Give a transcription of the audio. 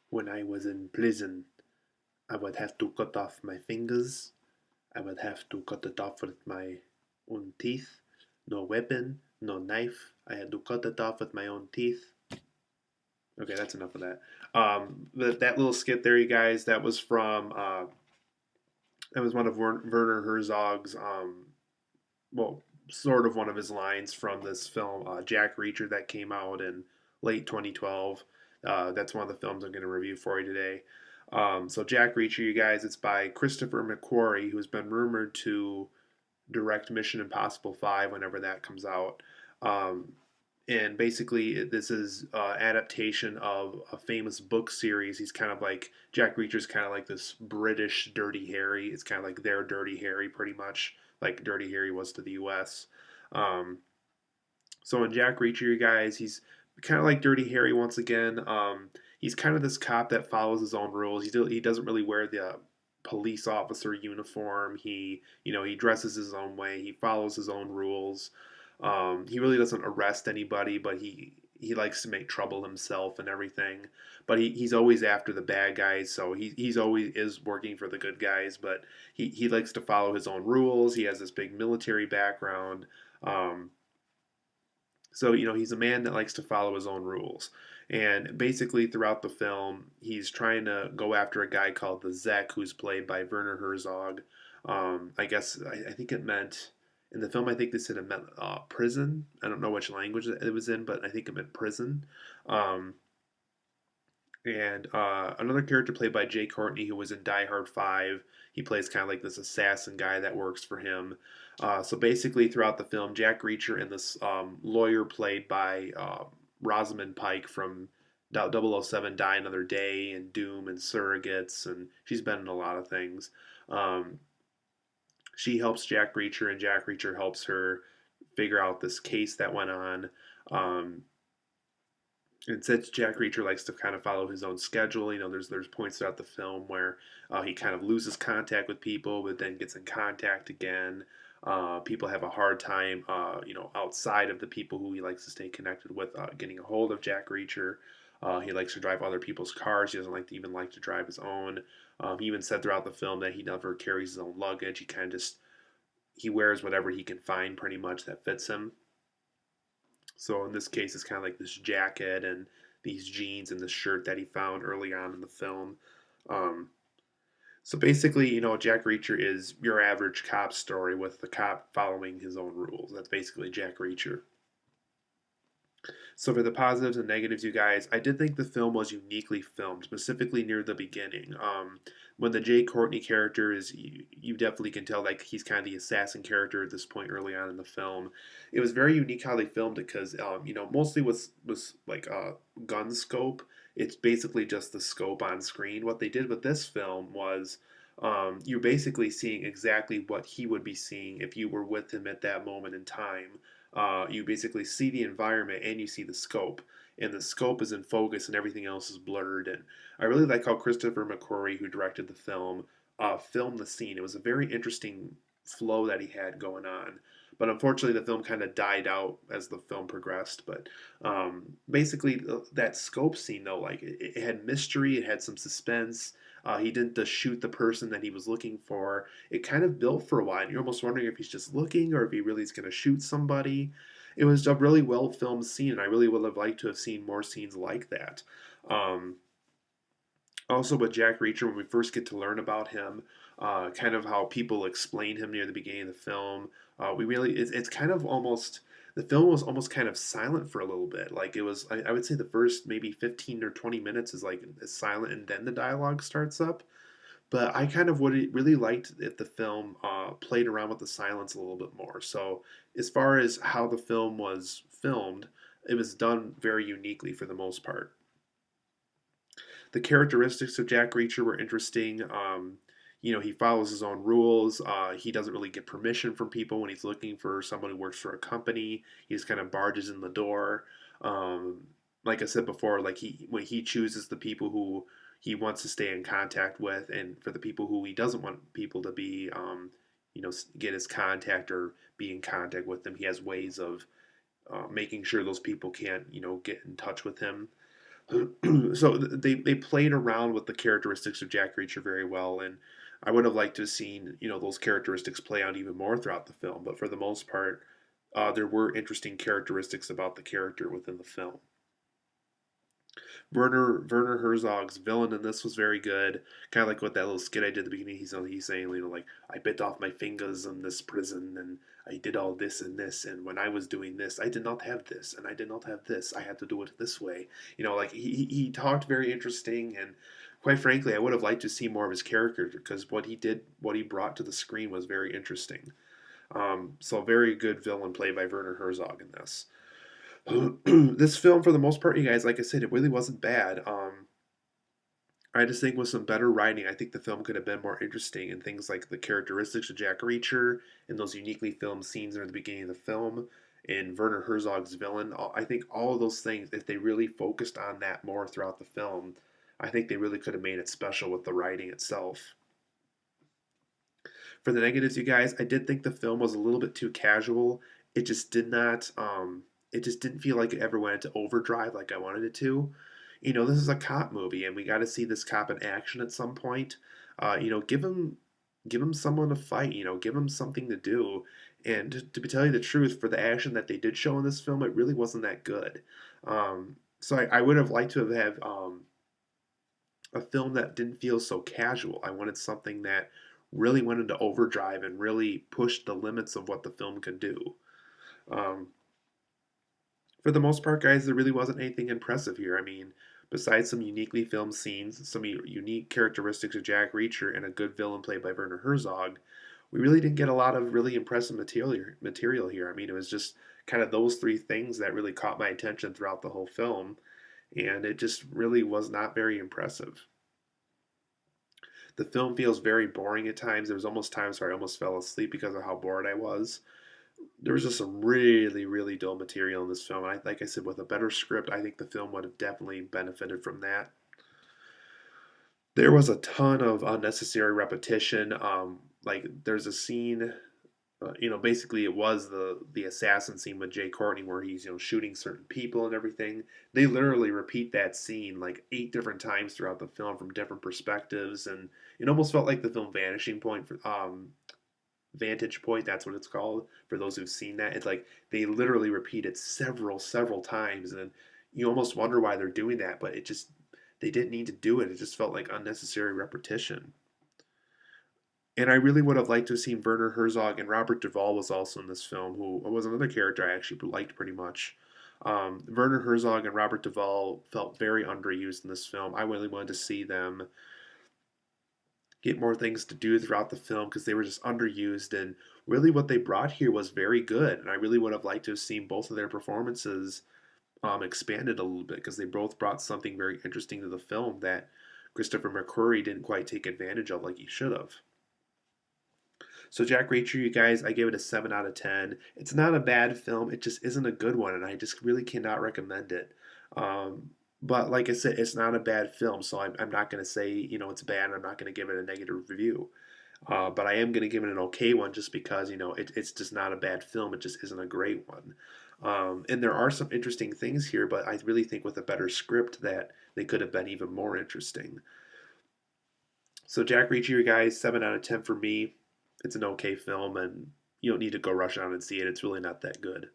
When I was in prison, I would have to cut off my fingers. I would have to cut it off with my own teeth. No weapon, no knife. I had to cut it off with my own teeth. Okay, that's enough of that. That little skit there, you guys, that was from that was one of Werner Herzog's well, sort of one of his lines from this film, Jack Reacher, that came out in late 2012. That's one of the films I'm going to review for you today. So, Jack Reacher, you guys, it's by Christopher McQuarrie, who's been rumored to direct Mission Impossible 5 whenever that comes out. Um, and basically, this is adaptation of a famous book series. He's kind of like Jack Reacher's kind of like this British Dirty Harry. It's kind of like their Dirty Harry, pretty much, like Dirty Harry was to the U.S. Um, so in Jack Reacher, you guys, he's kind of like Dirty Harry once again. He's kind of this cop that follows his own rules. He doesn't really wear the police officer uniform. He dresses his own way. He follows his own rules. He really doesn't arrest anybody, but he likes to make trouble himself and everything. But he's always after the bad guys, so he's always is working for the good guys. But he likes to follow his own rules. He has this big military background. Um, so, he's a man that likes to follow his own rules. And basically, throughout the film, he's trying to go after a guy called the Zek, who's played by Werner Herzog. I think it meant, in the film, I think they said it meant prison. I don't know which language it was in, but I think it meant prison. Um, and another character played by Jay Courtney, who was in Die Hard 5. He plays kind of like this assassin guy that works for him. So basically, throughout the film, Jack Reacher and this lawyer played by Rosamund Pike from 007 Die Another Day and Doom and Surrogates, and she's been in a lot of things. Um, she helps Jack Reacher, and Jack Reacher helps her figure out this case that went on. Um, and since Jack Reacher likes to kind of follow his own schedule, there's points throughout the film where he kind of loses contact with people, but then gets in contact again. People have a hard time, outside of the people who he likes to stay connected with, getting a hold of Jack Reacher. He likes to drive other people's cars. He doesn't like to drive his own. He even said throughout the film that he never carries his own luggage. He kind of just he wears whatever he can find, pretty much, that fits him. So in this case, it's kind of like this jacket and these jeans and this shirt that he found early on in the film. Um, so basically, Jack Reacher is your average cop story with the cop following his own rules. That's basically Jack Reacher. So for the positives and negatives, you guys, I did think the film was uniquely filmed, specifically near the beginning. When the Jay Courtney character is, you definitely can tell like he's kind of the assassin character at this point early on in the film. It was very unique how they filmed it because, mostly was like a gun scope. It's basically just the scope on screen. What they did with this film was. You're basically seeing exactly what he would be seeing if you were with him at that moment in time. You basically see the environment and you see the scope, and the scope is in focus and everything else is blurred. And I really like how Christopher McQuarrie, who directed the film, filmed the scene. It was a very interesting flow that he had going on. But unfortunately, the film kind of died out as the film progressed. But basically, that scope scene, though, like it had mystery, it had some suspense. He didn't just shoot the person that he was looking for. It kind of built for a while. And you're almost wondering if he's just looking or if he really is going to shoot somebody. It was a really well filmed scene, and I really would have liked to have seen more scenes like that. Um, Also, with Jack Reacher, when we first get to learn about him, kind of how people explain him near the beginning of the film, it's kind of almost the film was almost kind of silent for a little bit. Like it was, I would say the first maybe 15 or 20 minutes is silent, and then the dialogue starts up. But I kind of would really liked if the film played around with the silence a little bit more. So as far as how the film was filmed, it was done very uniquely for the most part. The characteristics of Jack Reacher were interesting. He follows his own rules. He doesn't really get permission from people when he's looking for someone who works for a company. He just kind of barges in the door. Um, like I said before, like when he chooses the people who he wants to stay in contact with, and for the people who he doesn't want people to be, get his contact or be in contact with them, he has ways of making sure those people can't, get in touch with him. So they played around with the characteristics of Jack Reacher very well, and I would have liked to have seen those characteristics play out even more throughout the film. But for the most part, there were interesting characteristics about the character within the film. Werner Herzog's villain in this was very good. Kind of like what that little skit I did at the beginning. He's saying, like, I bit off my fingers in this prison, and I did all this and this, and when I was doing this, I did not have this, and I did not have this. I had to do it this way. Like he talked very interesting, and quite frankly, I would have liked to see more of his character because what he brought to the screen was very interesting. So very good villain play by Werner Herzog in this. This film, for the most part, you guys, like I said, it really wasn't bad. I just think with some better writing, I think the film could have been more interesting in things like the characteristics of Jack Reacher and those uniquely filmed scenes near the beginning of the film and Werner Herzog's villain. I think all of those things, if they really focused on that more throughout the film, I think they really could have made it special with the writing itself. For the negatives, you guys, I did think the film was a little bit too casual. It just did not. It just didn't feel like it ever went into overdrive like I wanted it to. This is a cop movie, and we got to see this cop in action at some point. Give him someone to fight. Give him something to do. And to tell you the truth, for the action that they did show in this film, it really wasn't that good. So I would have liked to have a film that didn't feel so casual. I wanted something that really went into overdrive and really pushed the limits of what the film could do. Um, for the most part, guys, there really wasn't anything impressive here. I mean, besides some uniquely filmed scenes, some unique characteristics of Jack Reacher, and a good villain played by Werner Herzog, we really didn't get a lot of really impressive material here. I mean, it was just kind of those three things that really caught my attention throughout the whole film, and it just really was not very impressive. The film feels very boring at times. There was almost times where I almost fell asleep because of how bored I was. There was just some really, really dull material in this film. And like I said, with a better script, I think the film would have definitely benefited from that. There was a ton of unnecessary repetition. Like there's a scene, basically it was the assassin scene with Jay Courtney where he's shooting certain people and everything. They literally repeat that scene like 8 different times throughout the film from different perspectives, and it almost felt like the film Vanishing Point for Vantage Point. That's what it's called for those who've seen that. It's like they literally repeat it several times, and you almost wonder why they're doing that, but it just they didn't need to do it. It just felt like unnecessary repetition. And I really would have liked to have seen Werner Herzog, and Robert Duvall was also in this film, who was another character I actually liked pretty much. Werner Herzog and Robert Duvall felt very underused in this film. I really wanted to see them get more things to do throughout the film because they were just underused. And really, what they brought here was very good. And I really would have liked to have seen both of their performances expanded a little bit because they both brought something very interesting to the film that Christopher McQuarrie didn't quite take advantage of like he should have. So Jack Reacher, you guys, I gave it a 7 out of 10. It's not a bad film. It just isn't a good one, and I just really cannot recommend it. But like I said, it's not a bad film, so I'm not going to say, it's bad. I'm not going to give it a negative review. But I am going to give it an okay one just because, it's just not a bad film. It just isn't a great one. And there are some interesting things here, but I really think with a better script that they could have been even more interesting. So Jack Reacher, you guys, 7 out of 10 for me. It's an okay film, and you don't need to go rush on and see it. It's really not that good.